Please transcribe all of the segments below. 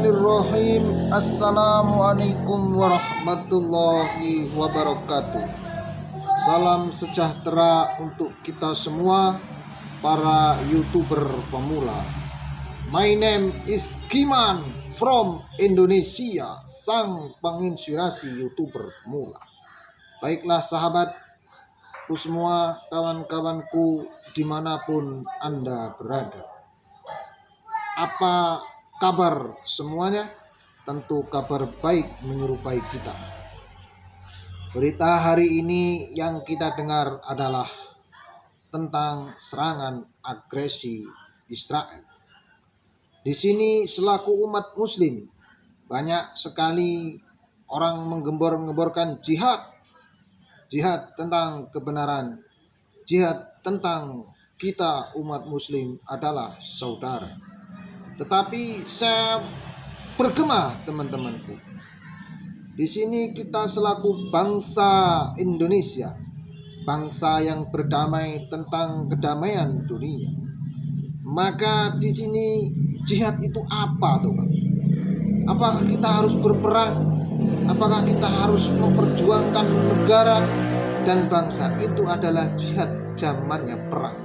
Bismillahirrahmanirrahim. Assalamualaikum warahmatullahi wabarakatuh. Salam sejahtera untuk kita semua para YouTuber pemula. My name is Kiman from Indonesia, sang penginspirasi YouTuber pemula. Baiklah sahabatku semua, kawan-kawanku dimanapun Anda berada. Apa kabar semuanya? Tentu kabar baik menyerupai kita. Berita hari ini yang kita dengar adalah tentang serangan agresi Israel. Di sini selaku umat muslim, banyak sekali orang menggembor-gemborkan jihad tentang kebenaran, jihad tentang kita umat muslim adalah saudara. Tetapi saya bergema, teman-temanku. Di sini kita selaku bangsa Indonesia, bangsa yang berdamai tentang kedamaian dunia. Maka di sini jihad itu apa, tuh? Apakah kita harus berperang? Apakah kita harus memperjuangkan negara dan bangsa? Itu adalah jihad zamannya perang.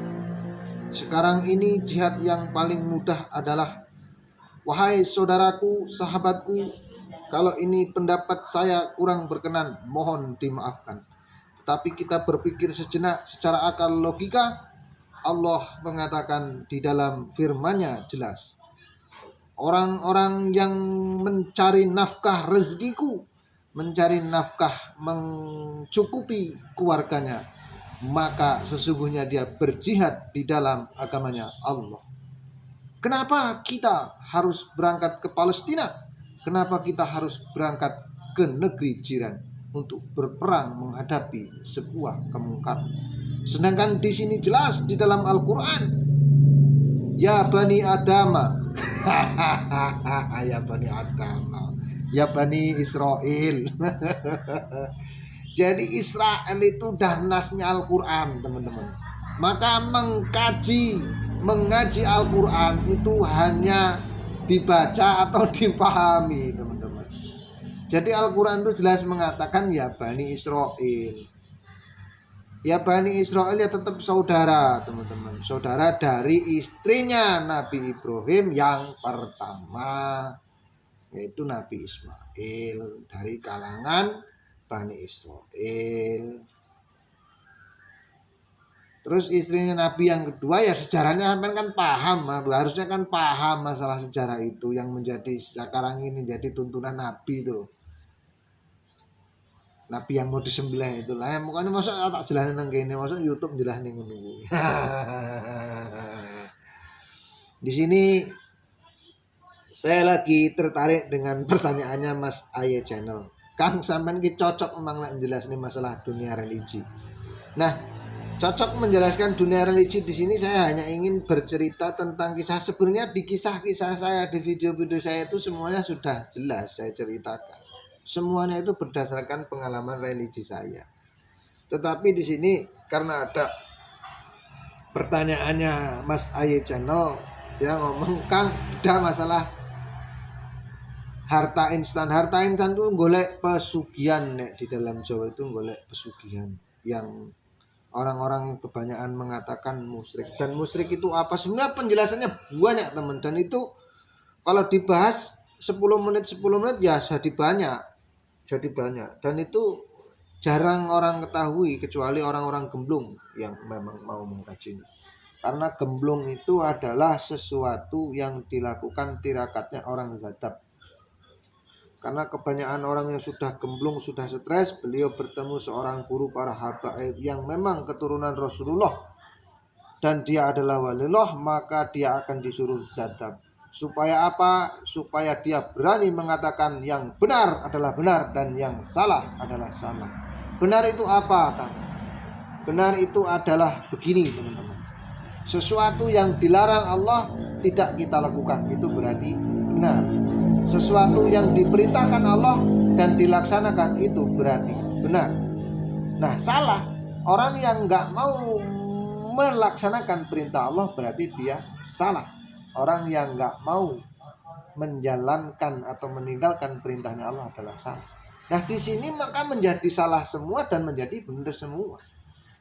Sekarang ini jihad yang paling mudah adalah, wahai saudaraku, sahabatku, kalau ini pendapat saya kurang berkenan, mohon dimaafkan. Tetapi kita berpikir sejenak secara akal logika. Allah mengatakan di dalam firman-Nya jelas, orang-orang yang mencari nafkah rezekiku, mencari nafkah mencukupi keluarganya, maka sesungguhnya dia berjihad di dalam agamanya Allah. Kenapa kita harus berangkat ke Palestina? Kenapa kita harus berangkat ke negeri jiran untuk berperang menghadapi sebuah kemungkaran? Sedangkan di sini jelas di dalam Al-Quran, ya Bani Adama, ya Bani Adama, ya Bani Israel. Jadi Israel itu dah nasnya Al-Quran, teman-teman. Maka mengaji Al-Quran itu hanya dibaca atau dipahami, teman-teman. Jadi Al-Quran itu jelas mengatakan ya Bani Israel. Ya Bani Israel ya tetap saudara, teman-teman. Saudara dari istrinya Nabi Ibrahim yang pertama, yaitu Nabi Ismail, dari kalangan Bani Israel. Terus istrinya Nabi yang kedua ya sejarahnya sampean kan paham, harusnya kan paham masalah sejarah itu yang menjadi sekarang ini jadi tuntunan Nabi itu. Nabi yang mau disembelih itu lah. Makanya masa tak jelasin nang kene, masa YouTube jelasin ngono. Di sini saya lagi tertarik dengan pertanyaannya Mas Aye Channel. Kang sampean ki cocok memang nek jelasne masalah dunia religi. Nah, cocok menjelaskan dunia religi di sini saya hanya ingin bercerita tentang kisah. Sebenarnya di kisah-kisah saya, di video-video saya itu semuanya sudah jelas saya ceritakan. Semuanya itu berdasarkan pengalaman religi saya. Tetapi di sini karena ada pertanyaannya Mas Aye Channel, dia ngomong, Kang, udah masalah harta instan. Harta instan itu golek pesugihan, nek di dalam Jawa itu golek pesugihan yang orang-orang kebanyakan mengatakan musyrik. Dan musyrik itu apa? Sebenarnya penjelasannya banyak, teman. Dan itu kalau dibahas 10 menit ya jadi banyak. Dan itu jarang orang ketahui kecuali orang-orang gemblung yang memang mau mengkajinya. Karena gemblung itu adalah sesuatu yang dilakukan tirakatnya orang zadab. Karena kebanyakan orang yang sudah gemblung, sudah stres, beliau bertemu seorang guru para habaib yang memang keturunan Rasulullah dan dia adalah waliullah, maka dia akan disuruh zadab. Supaya apa? Supaya dia berani mengatakan yang benar adalah benar dan yang salah adalah salah. Benar itu apa, Kang? Benar itu adalah begini, teman-teman. Sesuatu yang dilarang Allah tidak kita lakukan, itu berarti benar. Sesuatu yang diperintahkan Allah dan dilaksanakan itu berarti benar. Nah, salah, orang yang nggak mau melaksanakan perintah Allah berarti dia salah. Orang yang nggak mau menjalankan atau meninggalkan perintahnya Allah adalah salah. Nah di sini maka menjadi salah semua dan menjadi benar semua.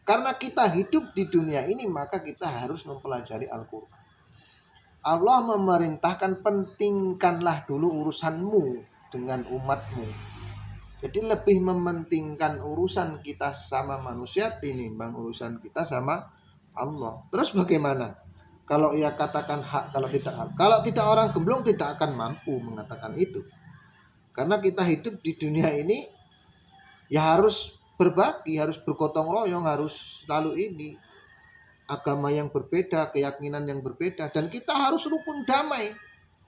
Karena kita hidup di dunia ini maka kita harus mempelajari Al-Quran. Allah memerintahkan pentingkanlah dulu urusanmu dengan umatmu. Jadi lebih mementingkan urusan kita sama manusia tinimbang urusan kita sama Allah. Terus bagaimana? Kalau ia katakan hak, kalau tidak hak. Kalau tidak, orang gemblong tidak akan mampu mengatakan itu. Karena kita hidup di dunia ini ya harus berbagi, harus bergotong royong, harus selalu ini. Agama yang berbeda, keyakinan yang berbeda, dan kita harus rukun damai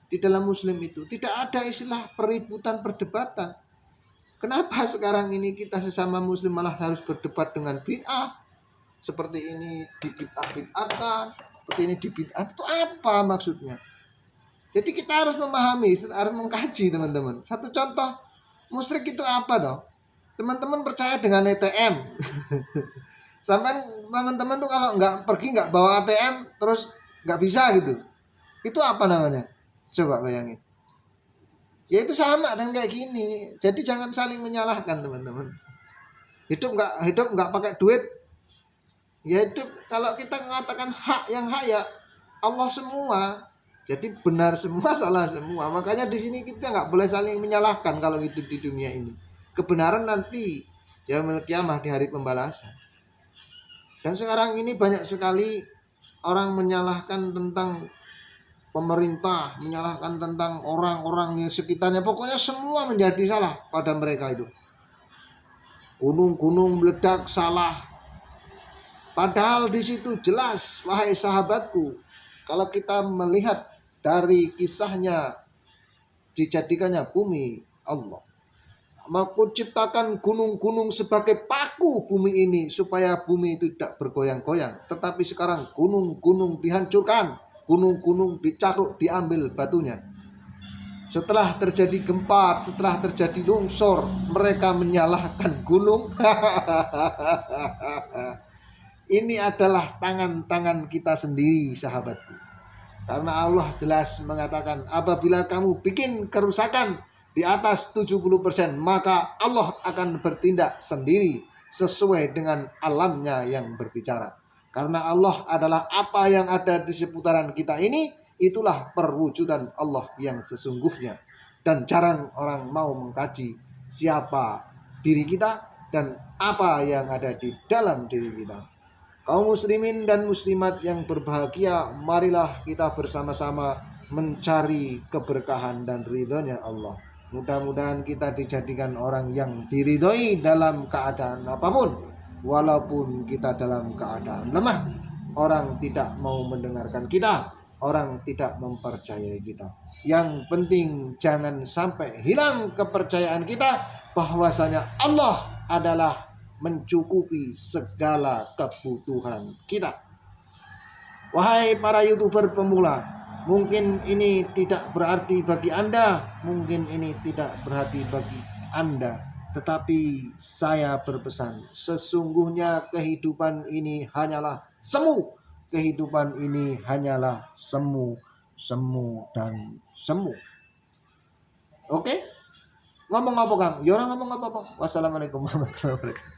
di dalam Muslim itu. Tidak ada istilah peributan, perdebatan. Kenapa sekarang ini kita sesama Muslim malah harus berdebat dengan bid'ah? Seperti ini dibid'ah-bid'ahkan, seperti ini dibid'ah, itu apa maksudnya? Jadi kita harus memahami, harus mengkaji teman-teman. Satu contoh, musyrik itu apa dong? Teman-teman percaya dengan ATM. Sampai teman-teman tuh kalau nggak bawa ATM terus nggak bisa gitu. Itu apa namanya? Coba bayangin. Ya itu sama dengan kayak gini. Jadi jangan saling menyalahkan teman-teman. Hidup nggak pakai duit. Ya hidup kalau kita mengatakan hak yang hak ya Allah semua. Jadi benar semua, salah semua. Makanya di sini kita nggak boleh saling menyalahkan kalau hidup di dunia ini. Kebenaran nanti yaumil qiyamah di hari pembalasan. Dan sekarang ini banyak sekali orang menyalahkan tentang pemerintah, menyalahkan tentang orang-orang yang sekitarnya. Pokoknya semua menjadi salah pada mereka itu. Gunung-gunung meledak salah. Padahal di situ jelas, wahai sahabatku, kalau kita melihat dari kisahnya dijadikannya bumi Allah. Aku ciptakan gunung-gunung sebagai paku bumi ini supaya bumi itu tidak bergoyang-goyang. Tetapi sekarang gunung-gunung dihancurkan, gunung-gunung dicaruk, diambil batunya. Setelah terjadi gempa, setelah terjadi longsor, mereka menyalahkan gunung. Ini adalah tangan-tangan kita sendiri, sahabatku. Karena Allah jelas mengatakan, apabila kamu bikin kerusakan di atas 70%, maka Allah akan bertindak sendiri sesuai dengan alamnya yang berbicara. Karena Allah adalah apa yang ada di seputaran kita ini, itulah perwujudan Allah yang sesungguhnya. Dan jarang orang mau mengkaji siapa diri kita dan apa yang ada di dalam diri kita. Kaum muslimin dan muslimat yang berbahagia, marilah kita bersama-sama mencari keberkahan dan ridhonya Allah. Mudah-mudahan kita dijadikan orang yang diridhoi dalam keadaan apapun. Walaupun kita dalam keadaan lemah, orang tidak mau mendengarkan kita, orang tidak mempercayai kita. Yang penting jangan sampai hilang kepercayaan kita bahwasanya Allah adalah mencukupi segala kebutuhan kita. Wahai para YouTuber pemula, mungkin ini tidak berarti bagi Anda, mungkin ini tidak berarti bagi Anda, tetapi saya berpesan, sesungguhnya kehidupan ini hanyalah semu. Kehidupan ini hanyalah semu, semu, dan semu. Oke? Ngomong apa Kang? Ya orang ngomong apa Bang? Wassalamualaikum warahmatullahi wabarakatuh.